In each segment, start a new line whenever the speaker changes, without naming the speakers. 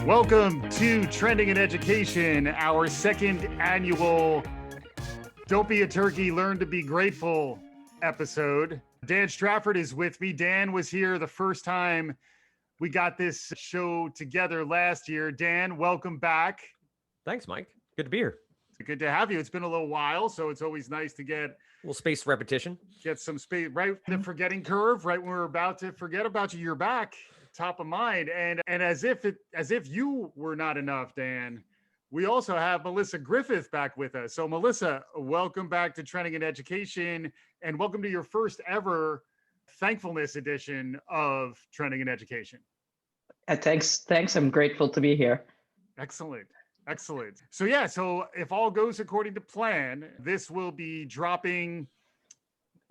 Welcome to Trending in Education, our second annual Don't Be a Turkey, Learn to Be Grateful episode. Dan Strafford is with me. Dan was here the first time we got this show together last year. Dan, welcome back.
Thanks, Mike. Good to be here.
Good to have you. It's been a little while, so it's always nice to
a little spaced repetition.
Get some space, right? The forgetting curve, right when we're about to forget about you, you're back. Top of mind, and as if you were not enough, Dan, we also have Melissa Griffith back with us. So Melissa, welcome back to Trending in Education, and welcome to your first ever thankfulness edition of Trending in Education.
Thanks. I'm grateful to be here.
Excellent. So if all goes according to plan, this will be dropping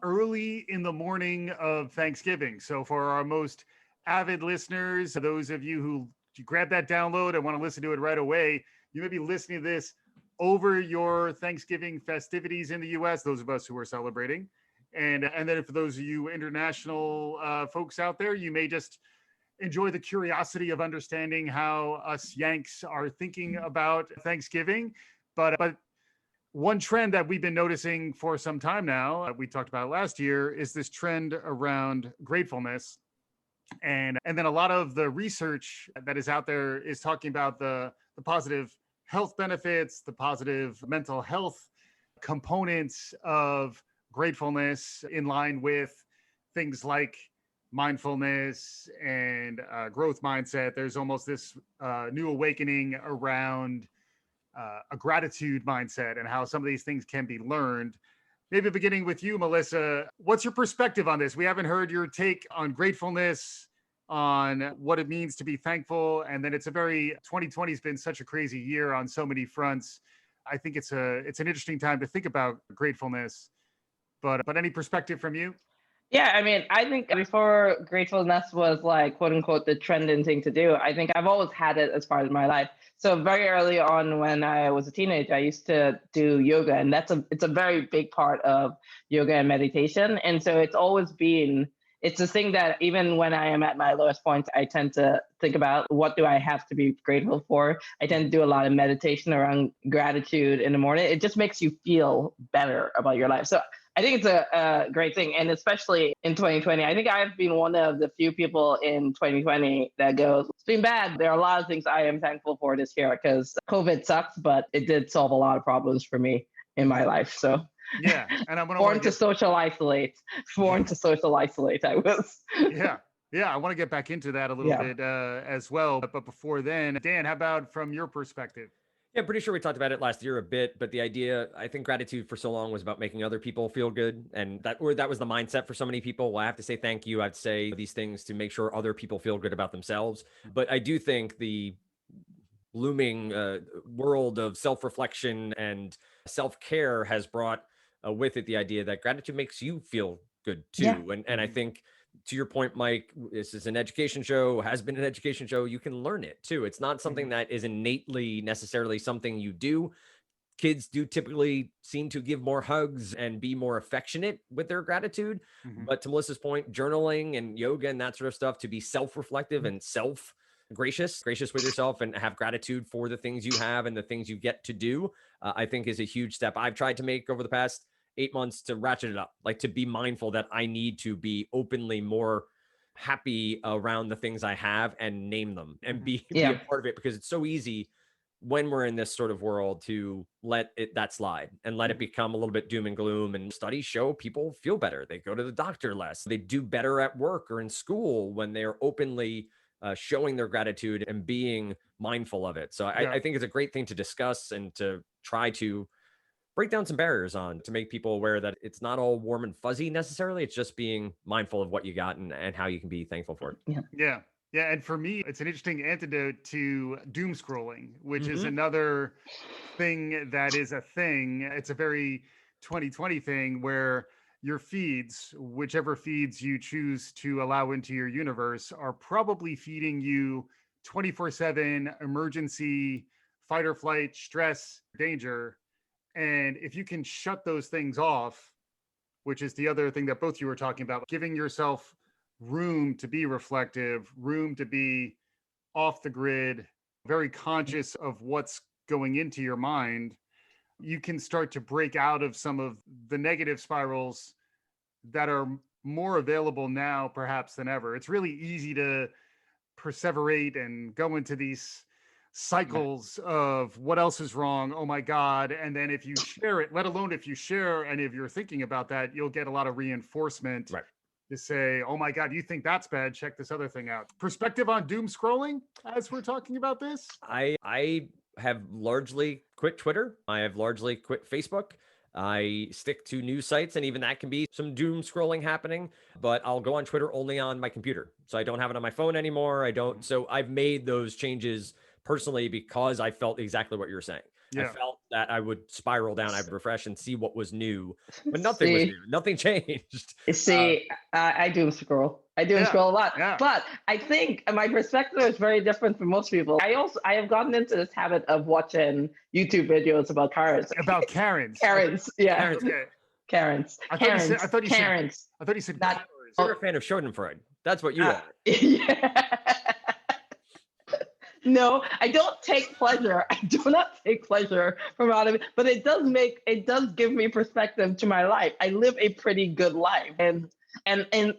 early in the morning of Thanksgiving. So for our most avid listeners, those of you who grab that download and want to listen to it right away, you may be listening to this over your Thanksgiving festivities in the U.S., those of us who are celebrating. And then for those of you international folks out there, you may just enjoy the curiosity of understanding how us Yanks are thinking about Thanksgiving. But one trend that we've been noticing for some time now, we talked about it last year, is this trend around gratefulness. And then a lot of the research that is out there is talking about the positive health benefits, the positive mental health components of gratefulness in line with things like mindfulness and growth mindset. There's almost this new awakening around a gratitude mindset and how some of these things can be learned. Maybe beginning with you, Melissa, what's your perspective on this? We haven't heard your take on gratefulness, on what it means to be thankful. And then 2020 has been such a crazy year on so many fronts. I think it's an interesting time to think about gratefulness, but any perspective from you?
Yeah, I mean, I think before gratefulness was like, quote unquote, the trending thing to do, I think I've always had it as part of my life. So very early on when I was a teenager, I used to do yoga, and it's a very big part of yoga and meditation. And so it's a thing that even when I am at my lowest points, I tend to think about what do I have to be grateful for. I tend to do a lot of meditation around gratitude in the morning. It just makes you feel better about your life. So I think it's a great thing. And especially in 2020, I think I've been one of the few people in 2020 that goes, it's been bad. There are a lot of things I am thankful for this year because COVID sucks, but it did solve a lot of problems for me in my life. So
yeah, and I'm
born to social isolate. I was.
Yeah, I want to get back into that a little bit as well. But before then, Dan, how about from your perspective?
Yeah, I'm pretty sure we talked about it last year a bit, but the idea, I think gratitude for so long was about making other people feel good. And that was the mindset for so many people. Well, I have to say thank you. I have to say these things to make sure other people feel good about themselves. But I do think the looming world of self-reflection and self-care has brought with it the idea that gratitude makes you feel good too. Yeah. And I think, to your point, Mike, this is an education show, has been an education show. You can learn it too. It's not something that is innately necessarily something you do. Kids do typically seem to give more hugs and be more affectionate with their gratitude. But to Melissa's point, journaling and yoga and that sort of stuff, to be self-reflective and gracious with yourself and have gratitude for the things you have and the things you get to do, I think is a huge step I've tried to make over the past 8 months to ratchet it up, like to be mindful that I need to be openly more happy around the things I have and name them and be a part of it, because it's so easy when we're in this sort of world to let that slide and let it become a little bit doom and gloom. And studies show people feel better. They go to the doctor less. They do better at work or in school when they're openly showing their gratitude and being mindful of it. So I think it's a great thing to discuss and to try to break down some barriers on, to make people aware that it's not all warm and fuzzy necessarily. It's just being mindful of what you got and how you can be thankful for it.
Yeah. And for me, it's an interesting antidote to doom scrolling, which is another thing that is a thing. It's a very 2020 thing where your feeds, whichever feeds you choose to allow into your universe, are probably feeding you 24/7 emergency, fight or flight, stress, danger. And if you can shut those things off, which is the other thing that both you were talking about, giving yourself room to be reflective, room to be off the grid, very conscious of what's going into your mind, you can start to break out of some of the negative spirals that are more available now perhaps than ever. It's really easy to perseverate and go into these cycles of what else is wrong, oh my god, and then if you share it, let alone if you share and if you're thinking about that, you'll get a lot of reinforcement to say, oh my god, you think that's bad, check this other thing out. Perspective on doom scrolling as we're talking about this?
I have largely quit Twitter. I have largely quit Facebook. I stick to news sites, and even that can be some doom scrolling happening, but I'll go on Twitter only on my computer. So I don't have it on my phone anymore. So I've made those changes personally because I felt exactly what you're saying. I felt that I would spiral down, I'd refresh and see what was new, but nothing was new. Nothing changed.
I doom scroll. I doom scroll a lot, but I think my perspective is very different from most people. I have gotten into this habit of watching YouTube videos about Karens.
About Karens.
Karens, yeah.
Karens. Yeah.
Karens.
I thought you said
not.
You're a fan of Schadenfreude. That's what you are.
Yeah. No, I don't take pleasure. I do not take pleasure from out of it, but it does give me perspective to my life. I live a pretty good life, and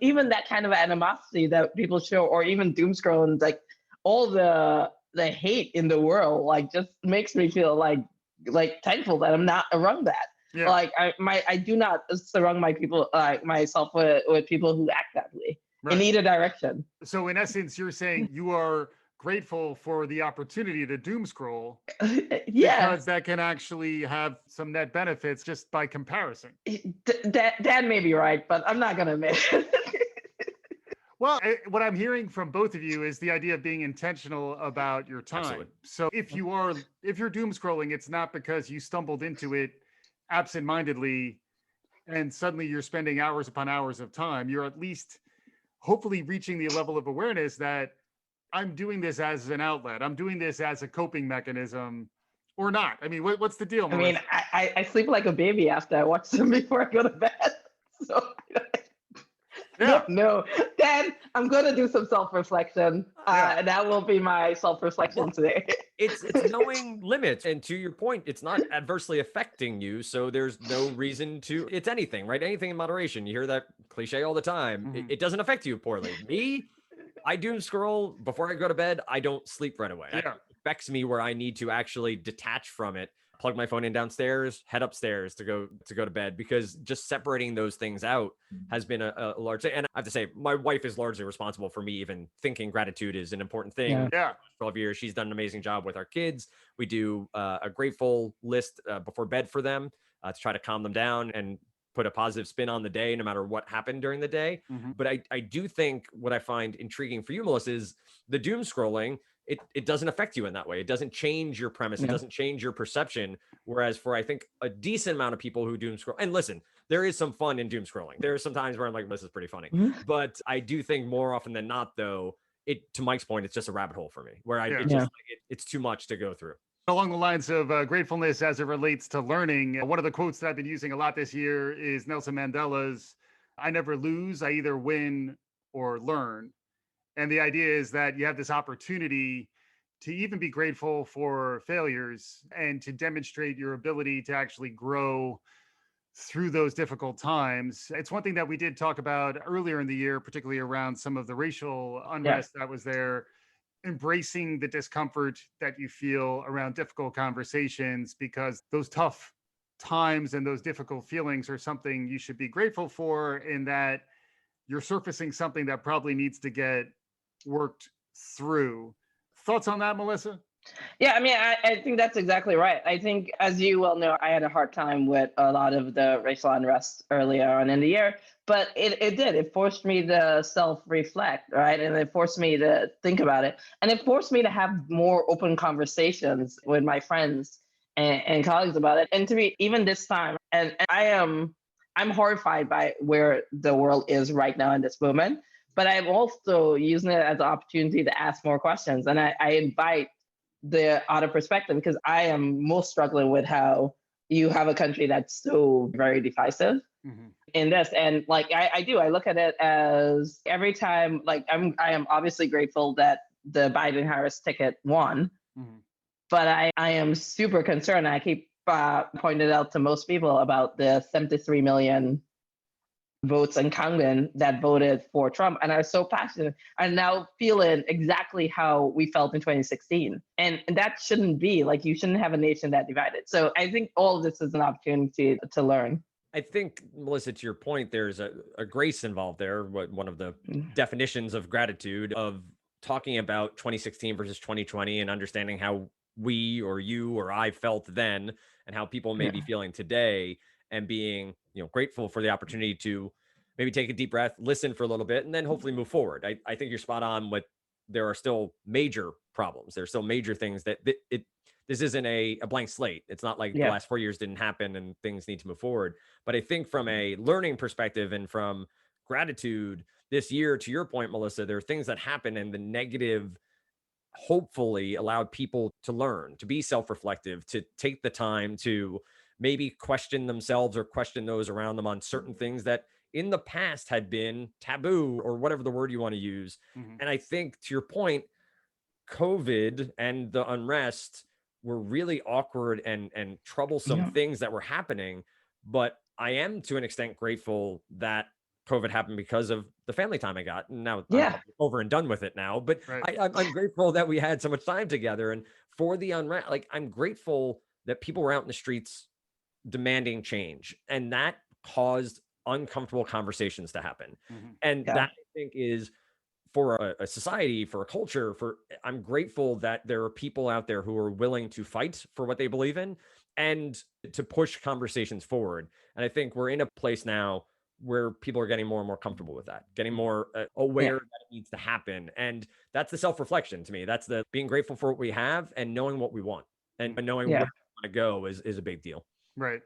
even that kind of animosity that people show, or even doom scrolling, like all the hate in the world, like just makes me feel like thankful that I'm not around that. Yeah. Like I do not surround myself with people who act that way in either direction.
So in essence, you're saying you are grateful for the opportunity to doom scroll, because that can actually have some net benefits just by comparison.
That may be right, but I'm not gonna admit it.
Well, what I'm hearing from both of you is the idea of being intentional about your time.
Absolutely.
So if you're doom scrolling, it's not because you stumbled into it absentmindedly and suddenly you're spending hours upon hours of time. You're at least hopefully reaching the level of awareness that I'm doing this as an outlet. I'm doing this as a coping mechanism, or not. I mean, what's the deal, Melissa?
I mean, I sleep like a baby after I watch them before I go to bed. So no. Then I'm gonna do some self-reflection. And that will be my self-reflection today.
It's knowing limits, and to your point, it's not adversely affecting you, so there's no reason to. It's anything, right? Anything in moderation. You hear that cliche all the time.
Mm-hmm.
It doesn't affect you poorly. Me, I doom scroll before I go to bed. I don't sleep right away. It affects me where I need to actually detach from it, plug my phone in downstairs, head upstairs to go to bed, because just separating those things out has been a large thing. And I have to say, my wife is largely responsible for me even thinking gratitude is an important thing.
Yeah.
12 years, she's done an amazing job with our kids. We do a grateful list before bed for them to try to calm them down and put a positive spin on the day, no matter what happened during the day.
Mm-hmm.
But I do think what I find intriguing for you, Melissa, is the doom scrolling. It doesn't affect you in that way. It doesn't change your premise. It doesn't change your perception. Whereas for, I think, a decent amount of people who doom scroll, and listen, there is some fun in doom scrolling. There are some times where I'm like, this is pretty funny. Mm-hmm. But I do think more often than not, though, to Mike's point, it's just a rabbit hole for me, where it's too much to go through.
Along the lines of gratefulness as it relates to learning, one of the quotes that I've been using a lot this year is Nelson Mandela's, "I never lose, I either win or learn." And the idea is that you have this opportunity to even be grateful for failures and to demonstrate your ability to actually grow through those difficult times. It's one thing that we did talk about earlier in the year, particularly around some of the racial unrest that was there. Embracing the discomfort that you feel around difficult conversations, because those tough times and those difficult feelings are something you should be grateful for, in that you're surfacing something that probably needs to get worked through. Thoughts on that, Melissa?
Yeah, I mean, I think that's exactly right. I think, as you well know, I had a hard time with a lot of the racial unrest earlier on in the year, but it forced me to self-reflect, right? And it forced me to think about it. And it forced me to have more open conversations with my friends and colleagues about it. And to be, even this time, and I'm horrified by where the world is right now in this moment, but I'm also using it as an opportunity to ask more questions. And I invite the other perspective, because I am most struggling with how you have a country that's so very divisive in this. And like, I look at it as every time, like I am obviously grateful that the Biden-Harris ticket won,
Mhm.
But I am super concerned. I keep pointing out to most people about the 73 million votes in Congress that voted for Trump and are so passionate, are now feeling exactly how we felt in 2016. And that shouldn't be like, you shouldn't have a nation that divided. So I think all of this is an opportunity to learn.
I think, Melissa, to your point, there's a grace involved there. One of the definitions of gratitude, of talking about 2016 versus 2020 and understanding how we or you or I felt then and how people may be feeling today, and being, grateful for the opportunity to maybe take a deep breath, listen for a little bit, and then hopefully move forward. I think you're spot on with, there are still major problems. There's still major things that this isn't a blank slate. It's not like the last 4 years didn't happen and things need to move forward. But I think from a learning perspective and from gratitude this year, to your point, Melissa, there are things that happen, and the negative hopefully allowed people to learn, to be self-reflective, to take the time to maybe question themselves or question those around them on certain things that in the past had been taboo, or whatever the word you want to use. And I think, to your point, COVID and the unrest were really awkward and troublesome things that were happening. But I am, to an extent, grateful that COVID happened because of the family time I got. And now I'm over and done with it now. But I'm grateful that we had so much time together. And for the unrest, like, I'm grateful that people were out in the streets demanding change, and that caused uncomfortable conversations to happen. And that, I think, is, for a society, for a culture, I'm grateful that there are people out there who are willing to fight for what they believe in and to push conversations forward. And I think we're in a place now where people are getting more and more comfortable with that, getting more aware that it needs to happen. And that's the self-reflection to me. That's the being grateful for what we have and knowing what we want, and knowing where we want to go is a big deal.
Right.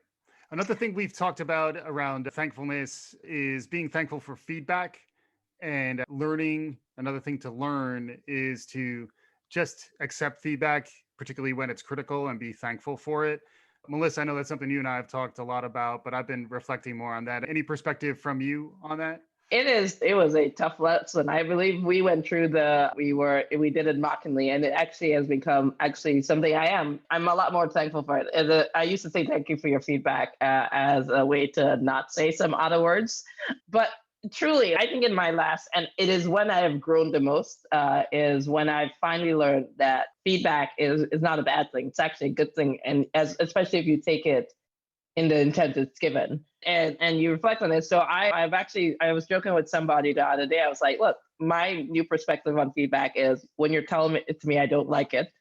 Another thing we've talked about around thankfulness is being thankful for feedback and learning. Another thing to learn is to just accept feedback, particularly when it's critical, and be thankful for it. Melissa, I know that's something you and I have talked a lot about, but I've been reflecting more on that. Any perspective from you on that?
It was a tough lesson. I believe we went through we did it mockingly, and it actually has become something I'm a lot more thankful for it. I used to say thank you for your feedback as a way to not say some other words, but truly, I think in my last, and it is when I have grown the most, is when I finally learned that feedback is not a bad thing. It's actually a good thing, and especially if you take it in the intent it's given, and you reflect on it. So I was joking with somebody the other day. I was like, look, my new perspective on feedback is, when you're telling it to me, I don't like it,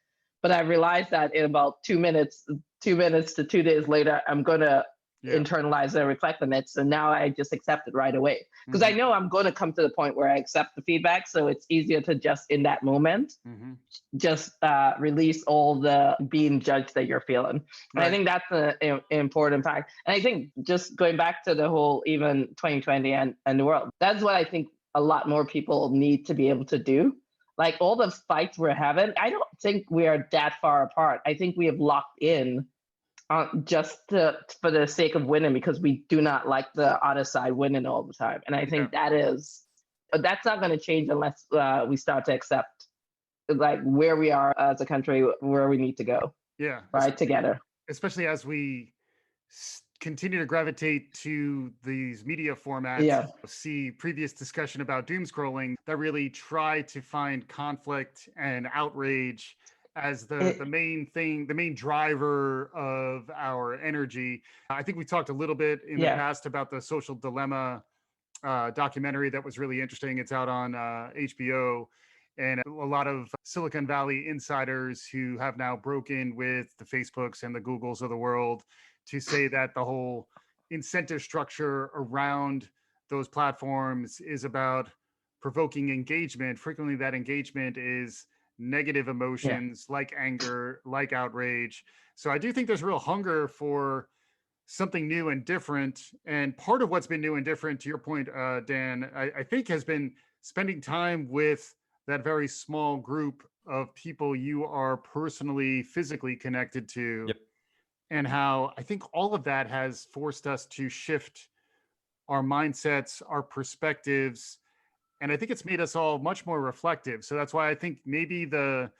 but I realized that in about 2 minutes to 2 days later, I'm gonna internalize and reflect on it. So now I just accept it right away, because I know I'm going to come to the point where I accept the feedback. So it's easier to just in that moment, just release all the being judged that you're feeling. And I think that's an important fact. And I think, just going back to the whole even 2020 and the world, that's what I think a lot more people need to be able to do. Like, all the fights we're having, I don't think we are that far apart. I think we have locked in just for the sake of winning, because we do not like the other side winning all the time. And I think that's not going to change unless we start to accept, like, where we are as a country, where we need to go.
Yeah.
Right, together.
Especially as we continue to gravitate to these media formats, see previous discussion about doom scrolling that really try to find conflict and outrage as the main driver of our energy. I think we talked a little bit in the past about the Social Dilemma documentary that was really interesting. It's out on HBO, and a lot of Silicon Valley insiders who have now broken with the Facebooks and the Googles of the world to say that the whole incentive structure around those platforms is about provoking engagement. Frequently, that engagement is negative emotions like anger, like outrage. So I do think there's real hunger for something new and different. And part of what's been new and different, to your point, Dan, I think has been spending time with that very small group of people you are personally, physically connected to. And how I think all of that has forced us to shift our mindsets, our perspectives. And I think it's made us all much more reflective. So that's why I think maybe the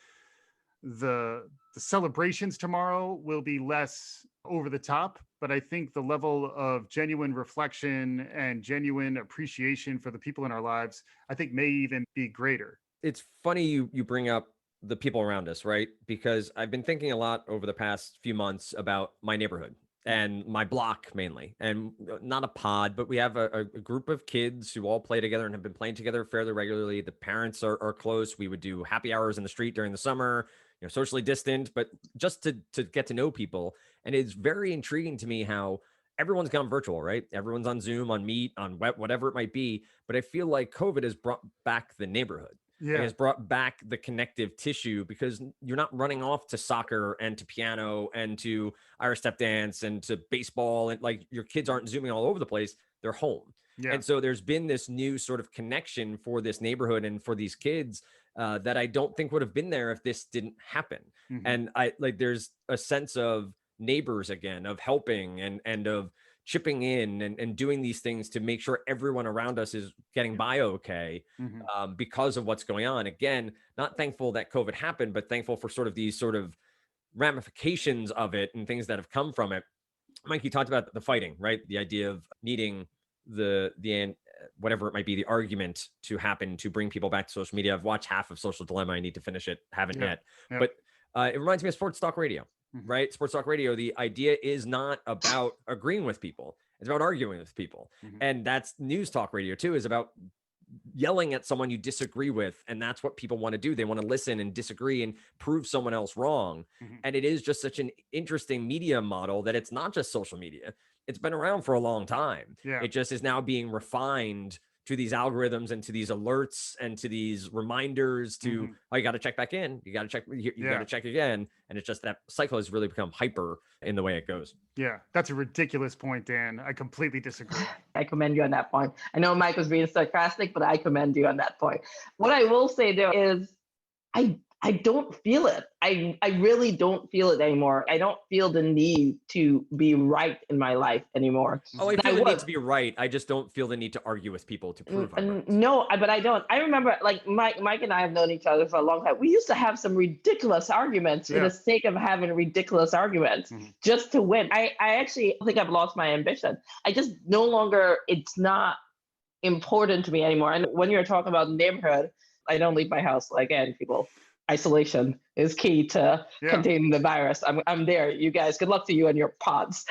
the celebrations tomorrow will be less over the top, but I think the level of genuine reflection and genuine appreciation for the people in our lives, I think may even be greater.
It's funny you bring up the people around us, right? Because I've been thinking a lot over the past few months about my neighborhood and my block mainly, and not a pod, but we have a group of kids who all play together and have been playing together fairly regularly. The parents are close. We would do happy hours in the street during the summer, socially distant, but just to get to know people. And it's very intriguing to me how everyone's gone virtual, right? Everyone's on Zoom, on Meet, on web, whatever it might be. But I feel like COVID has brought back the neighborhood. Like,
Yeah.
has brought back the connective tissue, because you're not running off to soccer and to piano and to Irish step dance and to baseball, and like your kids aren't zooming all over the place. They're home.
Yeah.
And so there's been this new sort of connection for this neighborhood and for these kids that I don't think would have been there if this didn't happen.
Mhm.
And I like there's a sense of neighbors again, of helping and of chipping in and doing these things to make sure everyone around us is getting by okay,
Mhm.
because of what's going on. Again, not thankful that COVID happened, but thankful for sort of these sort of ramifications of it and things that have come from it. Mike, you talked about the fighting, right? The idea of needing the whatever it might be, the argument to happen to bring people back to social media. I've watched half of Social Dilemma. I need to finish it. Haven't
Yeah.
yet.
Yeah.
But it reminds me of sports talk radio,
Mhm.
right? Sports talk radio. The idea is not about agreeing with people. It's about arguing with people.
Mhm.
And that's news talk radio too, is about yelling at someone you disagree with. And that's what people want to do. They want to listen and disagree and prove someone else wrong.
Mhm.
And it is just such an interesting media model that it's not just social media. It's been around for a long time.
Yeah.
It just is now being refined to these algorithms and to these alerts and to these reminders to,
Mhm.
oh, you got to check back in. You got to check, you got
Yeah.
to check again. And it's just that cycle has really become hyper in the way it goes.
Yeah, that's a ridiculous point, Dan. I completely disagree.
I commend you on that point. I know Mike was being sarcastic, but I commend you on that point. What I will say though is I don't feel it. I really don't feel it anymore. I don't feel the need to be right in my life anymore.
Oh, I
And
feel the need
was.
to be right. I just don't feel the need to argue with people to prove I'm right.
No, but I don't. I remember like Mike and I have known each other for a long time. We used to have some ridiculous arguments for
Yeah.
the sake of having ridiculous arguments
Mhm.
just to win. I actually think I've lost my ambition. I just no longer, it's not important to me anymore. And when you're talking about neighborhood, I don't leave my house. Again, people, isolation is key to
Yeah.
containing the virus. I'm there. You guys, good luck to you and your pods.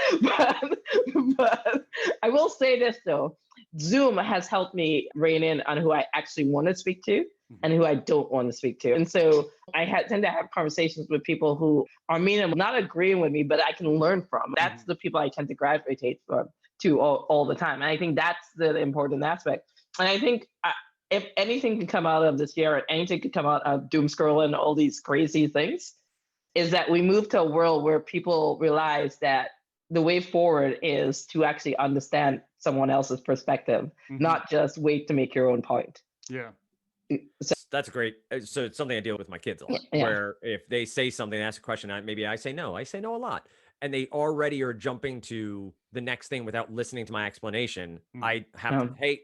but I will say this though, Zoom has helped me rein in on who I actually want to speak to and who I don't want to speak to. And so I tend to have conversations with people who are not agreeing with me, but I can learn from. That's the people I tend to gravitate to all the time. And I think that's the important aspect. And I think if anything can come out of this year, or anything could come out of doom scrolling and all these crazy things, is that we move to a world where people realize that the way forward is to actually understand someone else's perspective, not just wait to make your own point.
Yeah.
So,
That's great. So it's something I deal with my kids a lot,
Yeah.
where if they say something, ask a question, maybe I say no. I say no a lot. And they already are jumping to the next thing without listening to my explanation. I have to, hey,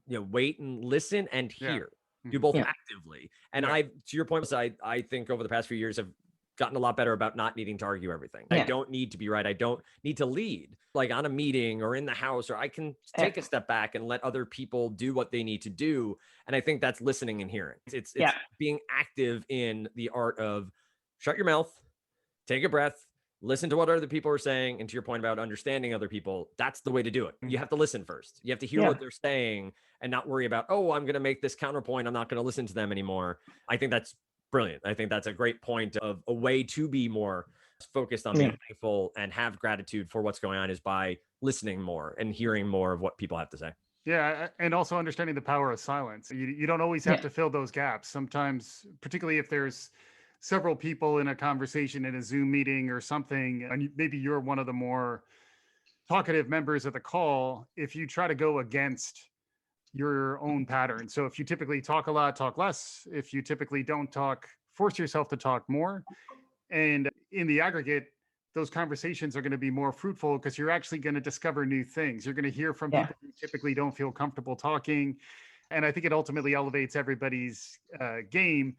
wait and listen and
Yeah.
hear. Do both
Yeah.
actively. And
Yeah.
to your point, I think over the past few years have gotten a lot better about not needing to argue everything. I
Yeah.
don't need to be right. I don't need to lead, like on a meeting or in the house, or I can take a step back and let other people do what they need to do. And I think that's listening and hearing. It's being active in the art of shut your mouth, take a breath, listen to what other people are saying. And to your point about understanding other people, that's the way to do it. You have to listen first. You have to hear what they're saying and not worry about, oh, I'm going to make this counterpoint. I'm not going to listen to them anymore. I think that's brilliant. I think that's a great point of a way to be more focused on being thankful and have gratitude for what's going on is by listening more and hearing more of what people have to say.
Yeah, and also understanding the power of silence. You don't always have to fill those gaps. Sometimes, particularly if there's several people in a conversation in a Zoom meeting or something, and maybe you're one of the more talkative members of the call, if you try to go against your own pattern. So if you typically talk a lot, talk less. If you typically don't talk, force yourself to talk more. And in the aggregate, those conversations are going to be more fruitful because you're actually going to discover new things. You're going to hear from people who typically don't feel comfortable talking. And I think it ultimately elevates everybody's game.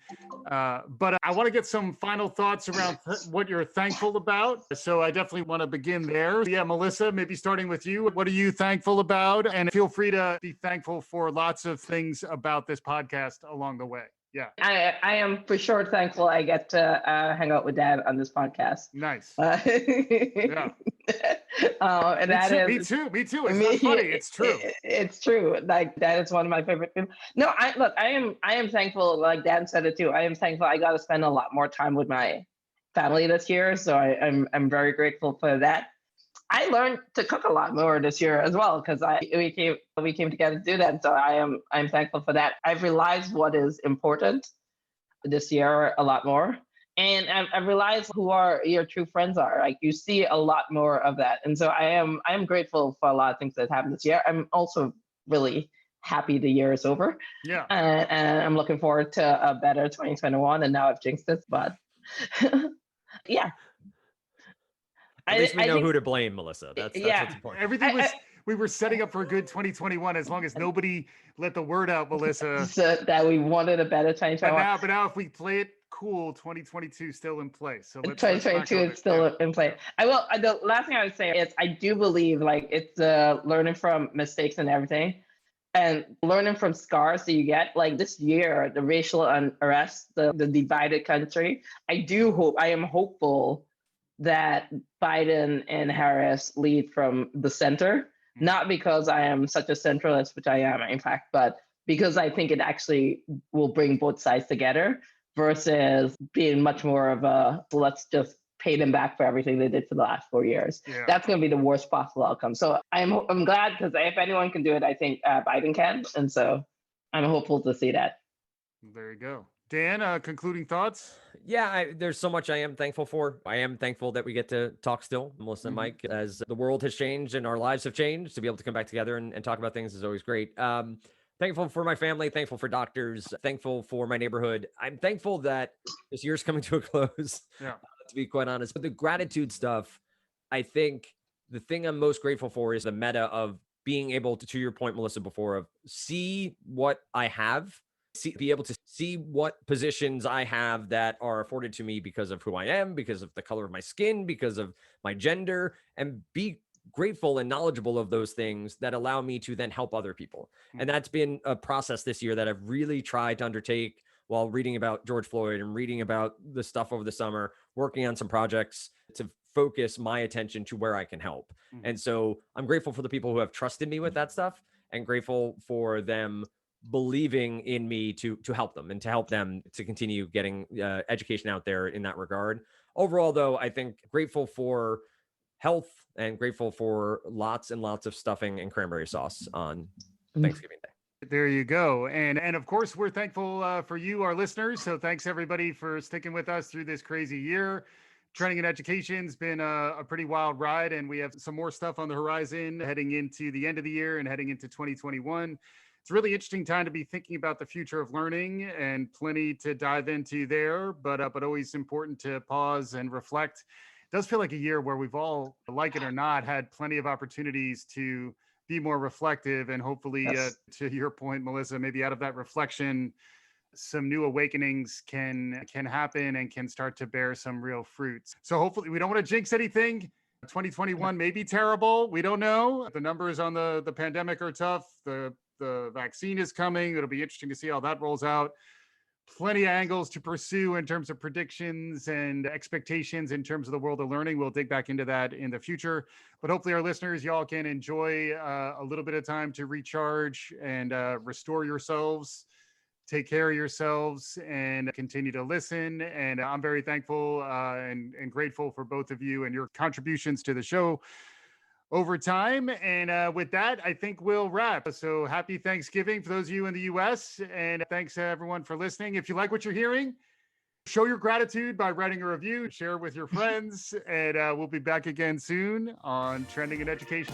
But I want to get some final thoughts around what you're thankful about. So I definitely want to begin there. Yeah, Melissa, maybe starting with you. What are you thankful about? And feel free to be thankful for lots of things about this podcast along the way. Yeah.
I am for sure thankful I get to hang out with Dad on this podcast.
Nice.
Yeah. And
me too. It's not funny. It's true.
It's true. Like that is one of my favorite things. No, I am thankful. Like Dan said it too. I am thankful. I got to spend a lot more time with my family this year, so I'm very grateful for that. I learned to cook a lot more this year as well because we came together to do that. So I'm thankful for that. I've realized what is important this year a lot more. And I've realized who your true friends are. Like you see a lot more of that. And so I am grateful for a lot of things that happened this year. I'm also really happy the year is over.
Yeah.
And I'm looking forward to a better 2021. And now I've jinxed it, but yeah.
At least we know who to blame, Melissa. That's what's important.
Everything was we were setting up for a good 2021 as long as nobody let the word out, Melissa.
So that we wanted a better 2021.
But now if we play it cool, 2022 still in place. So
2022 is still in play. The last thing I would say is I do believe like it's learning from mistakes and everything. And learning from scars that you get, like this year, the racial unrest, the divided country. I am hopeful that Biden and Harris lead from the center, not because I am such a centralist, which I am, in fact, but because I think it actually will bring both sides together versus being much more of a, let's just pay them back for everything they did for the last 4 years.
Yeah.
That's going to be the worst possible outcome. So I'm glad because if anyone can do it, I think Biden can. And so I'm hopeful to see that.
There you go. Dan, concluding thoughts?
Yeah, there's so much I am thankful for. I am thankful that we get to talk still, Melissa and Mike, as the world has changed and our lives have changed. To be able to come back together and talk about things is always great. Thankful for my family, thankful for doctors, thankful for my neighborhood. I'm thankful that this year's coming to a close, to be quite honest. But the gratitude stuff, I think the thing I'm most grateful for is the meta of being able to your point, Melissa, before, of see what I have, be able to see what positions I have that are afforded to me because of who I am, because of the color of my skin, because of my gender, and be grateful and knowledgeable of those things that allow me to then help other people. And that's been a process this year that I've really tried to undertake while reading about George Floyd and reading about the stuff over the summer, working on some projects to focus my attention to where I can help. And so I'm grateful for the people who have trusted me with that stuff and grateful for them believing in me to help them and to help them to continue getting education out there in that regard. Overall, though, I think grateful for health and grateful for lots and lots of stuffing and cranberry sauce on Thanksgiving Day.
There you go. And of course, we're thankful for you, our listeners. So thanks everybody for sticking with us through this crazy year. Training in Education's been a pretty wild ride, and we have some more stuff on the horizon heading into the end of the year and heading into 2021. It's a really interesting time to be thinking about the future of learning and plenty to dive into there, but always important to pause and reflect. It does feel like a year where we've all, like it or not, had plenty of opportunities to be more reflective, and hopefully, to your point, Melissa, maybe out of that reflection, some new awakenings can happen and can start to bear some real fruits. So hopefully, we don't want to jinx anything. 2021 may be terrible. We don't know. The numbers on the pandemic are tough. The vaccine is coming. It'll be interesting to see how that rolls out. Plenty of angles to pursue in terms of predictions and expectations in terms of the world of learning. We'll dig back into that in the future. But hopefully our listeners, y'all can enjoy a little bit of time to recharge and restore yourselves, take care of yourselves, and continue to listen. And I'm very thankful and grateful for both of you and your contributions to the show over time. And with that, I think we'll wrap. So happy Thanksgiving for those of you in the US. And thanks everyone for listening. If you like what you're hearing, show your gratitude by writing a review, share it with your friends, and we'll be back again soon on Trending in Education.